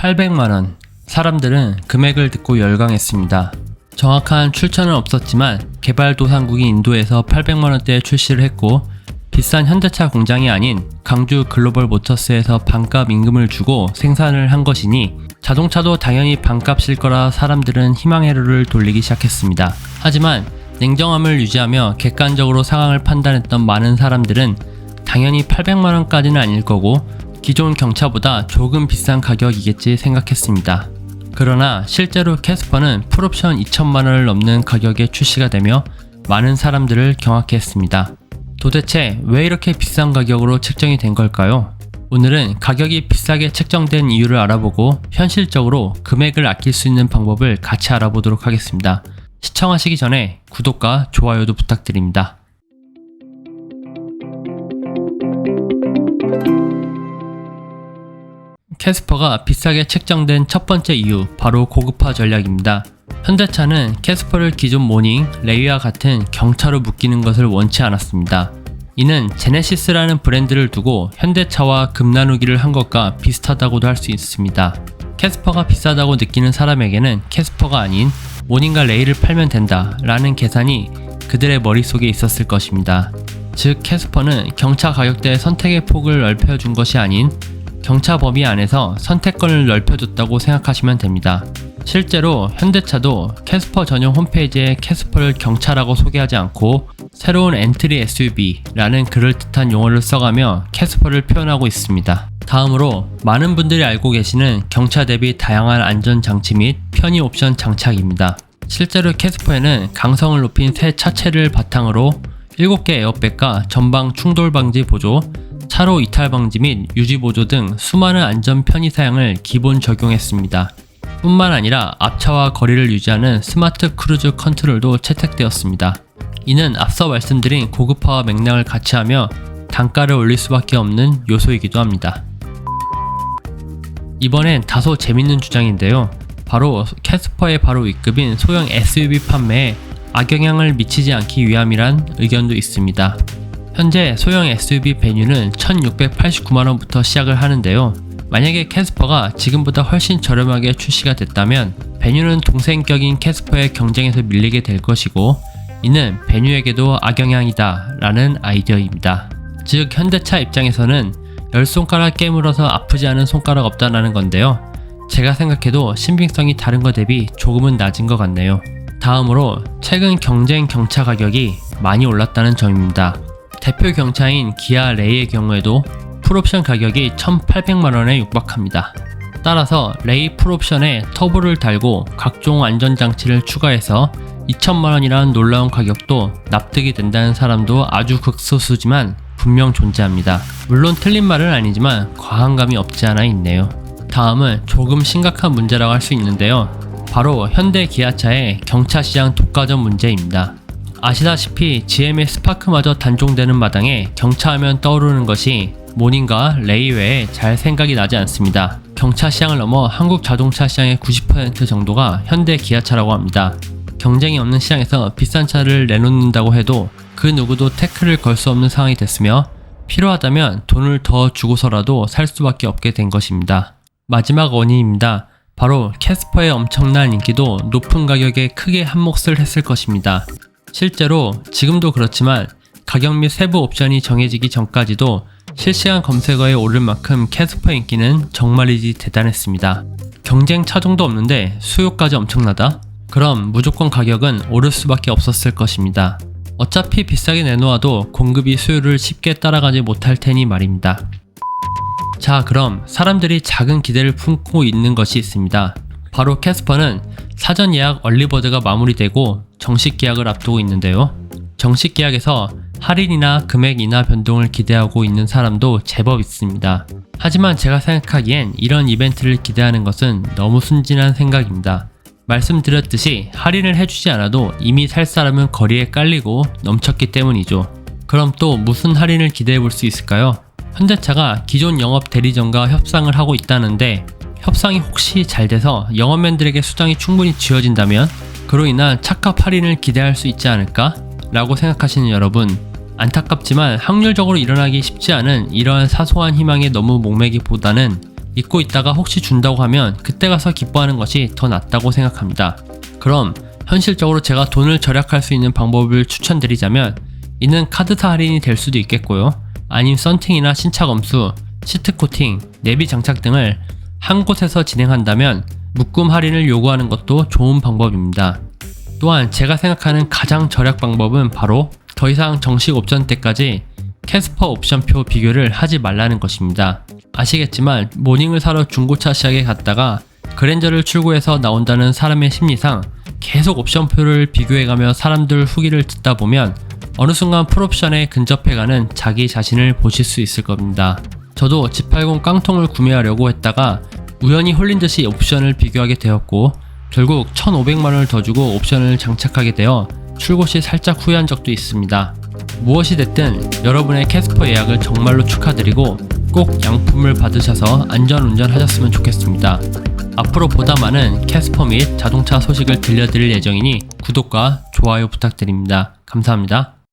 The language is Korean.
800만원. 사람들은 금액을 듣고 열광했습니다. 정확한 출처는 없었지만 개발도상국인 인도에서 800만원대에 출시를 했고, 비싼 현대차 공장이 아닌 강주 글로벌 모터스에서 반값 임금을 주고 생산을 한 것이니 자동차도 당연히 반값일 거라 사람들은 희망회로를 돌리기 시작했습니다. 하지만 냉정함을 유지하며 객관적으로 상황을 판단했던 많은 사람들은 당연히 800만원까지는 아닐 거고 기존 경차보다 조금 비싼 가격이겠지 생각했습니다. 그러나 실제로 캐스퍼는 풀옵션 2천만원을 넘는 가격에 출시가 되며 많은 사람들을 경악해 했습니다. 도대체 왜 이렇게 비싼 가격으로 책정이 된 걸까요? 오늘은 가격이 비싸게 책정된 이유를 알아보고 현실적으로 금액을 아낄 수 있는 방법을 같이 알아보도록 하겠습니다. 시청하시기 전에 구독과 좋아요도 부탁드립니다. 캐스퍼가 비싸게 책정된 첫 번째 이유, 바로 고급화 전략입니다. 현대차는 캐스퍼를 기존 모닝, 레이와 같은 경차로 묶이는 것을 원치 않았습니다. 이는 제네시스라는 브랜드를 두고 현대차와 급나누기를 한 것과 비슷하다고도 할 수 있습니다. 캐스퍼가 비싸다고 느끼는 사람에게는 캐스퍼가 아닌 모닝과 레이를 팔면 된다 라는 계산이 그들의 머릿속에 있었을 것입니다. 즉 캐스퍼는 경차 가격대의 선택의 폭을 넓혀준 것이 아닌 경차 범위 안에서 선택권을 넓혀줬다고 생각하시면 됩니다. 실제로 현대차도 캐스퍼 전용 홈페이지에 캐스퍼를 경차라고 소개하지 않고 새로운 엔트리 SUV라는 그럴듯한 용어를 써가며 캐스퍼를 표현하고 있습니다. 다음으로 많은 분들이 알고 계시는 경차 대비 다양한 안전장치 및 편의 옵션 장착입니다. 실제로 캐스퍼에는 강성을 높인 새 차체를 바탕으로 7개 에어백과 전방 충돌 방지 보조, 차로 이탈 방지 및 유지 보조 등 수많은 안전 편의 사양을 기본 적용했습니다. 뿐만 아니라 앞차와 거리를 유지하는 스마트 크루즈 컨트롤도 채택되었습니다. 이는 앞서 말씀드린 고급화와 맥락을 같이 하며 단가를 올릴 수밖에 없는 요소이기도 합니다. 이번엔 다소 재밌는 주장인데요. 바로 캐스퍼의 바로 윗급인 소형 SUV 판매에 악영향을 미치지 않기 위함이란 의견도 있습니다. 현재 소형 SUV 베뉴는 1689만원부터 시작을 하는데요. 만약에 캐스퍼가 지금보다 훨씬 저렴하게 출시가 됐다면 베뉴는 동생격인 캐스퍼의 경쟁에서 밀리게 될 것이고, 이는 베뉴에게도 악영향이다 라는 아이디어입니다. 즉 현대차 입장에서는 10손가락 깨물어서 아프지 않은 손가락 없다라는 건데요. 제가 생각해도 신빙성이 다른 것 대비 조금은 낮은 것 같네요. 다음으로 최근 경쟁 경차 가격이 많이 올랐다는 점입니다. 대표 경차인 기아 레이의 경우에도 풀옵션 가격이 1,800만원에 육박합니다. 따라서 레이 풀옵션에 터보를 달고 각종 안전장치를 추가해서 2천만원이라는 놀라운 가격도 납득이 된다는 사람도 아주 극소수지만 분명 존재합니다. 물론 틀린 말은 아니지만 과한 감이 없지 않아 있네요. 다음은 조금 심각한 문제라고 할 수 있는데요. 바로 현대 기아차의 경차 시장 독과점 문제입니다. 아시다시피 GM의 스파크마저 단종되는 마당에 경차하면 떠오르는 것이 모닝과 레이 외에 잘 생각이 나지 않습니다. 경차 시장을 넘어 한국 자동차 시장의 90% 정도가 현대 기아차라고 합니다. 경쟁이 없는 시장에서 비싼 차를 내놓는다고 해도 그 누구도 태클을 걸 수 없는 상황이 됐으며 필요하다면 돈을 더 주고서라도 살 수밖에 없게 된 것입니다. 마지막 원인입니다. 바로 캐스퍼의 엄청난 인기도 높은 가격에 크게 한몫을 했을 것입니다. 실제로 지금도 그렇지만 가격 및 세부 옵션이 정해지기 전까지도 실시간 검색어에 오를 만큼 캐스퍼 인기는 정말이지 대단했습니다. 경쟁 차종도 없는데 수요까지 엄청나다? 그럼 무조건 가격은 오를 수밖에 없었을 것입니다. 어차피 비싸게 내놓아도 공급이 수요를 쉽게 따라가지 못할 테니 말입니다. 자, 그럼 사람들이 작은 기대를 품고 있는 것이 있습니다. 바로 캐스퍼는 사전 예약 얼리버드가 마무리되고 정식 계약을 앞두고 있는데요. 정식 계약에서 할인이나 금액 인하 변동을 기대하고 있는 사람도 제법 있습니다. 하지만 제가 생각하기엔 이런 이벤트를 기대하는 것은 너무 순진한 생각입니다. 말씀드렸듯이 할인을 해주지 않아도 이미 살 사람은 거리에 깔리고 넘쳤기 때문이죠. 그럼 또 무슨 할인을 기대해 볼 수 있을까요? 현대차가 기존 영업 대리점과 협상을 하고 있다는데 협상이 혹시 잘 돼서 영업맨들에게 수당이 충분히 쥐어진다면 그로 인한 착값 할인을 기대할 수 있지 않을까? 라고 생각하시는 여러분, 안타깝지만 확률적으로 일어나기 쉽지 않은 이러한 사소한 희망에 너무 목매기보다는 잊고 있다가 혹시 준다고 하면 그때 가서 기뻐하는 것이 더 낫다고 생각합니다. 그럼 현실적으로 제가 돈을 절약할 수 있는 방법을 추천드리자면 이는 카드사 할인이 될 수도 있겠고요. 아님 썬팅이나 신차 검수, 시트 코팅, 내비 장착 등을 한 곳에서 진행한다면 묶음 할인을 요구하는 것도 좋은 방법입니다. 또한 제가 생각하는 가장 절약 방법은 바로 더 이상 정식 옵션 때까지 캐스퍼 옵션표 비교를 하지 말라는 것입니다. 아시겠지만 모닝을 사러 중고차 시장에 갔다가 그랜저를 출고해서 나온다는 사람의 심리상 계속 옵션표를 비교해가며 사람들 후기를 듣다 보면 어느 순간 풀옵션에 근접해가는 자기 자신을 보실 수 있을 겁니다. 저도 G80 깡통을 구매하려고 했다가 우연히 홀린 듯이 옵션을 비교하게 되었고 결국 1,500만원을 더 주고 옵션을 장착하게 되어 출고 시 살짝 후회한 적도 있습니다. 무엇이 됐든 여러분의 캐스퍼 예약을 정말로 축하드리고 꼭 양품을 받으셔서 안전운전 하셨으면 좋겠습니다. 앞으로 보다 많은 캐스퍼 및 자동차 소식을 들려드릴 예정이니 구독과 좋아요 부탁드립니다. 감사합니다.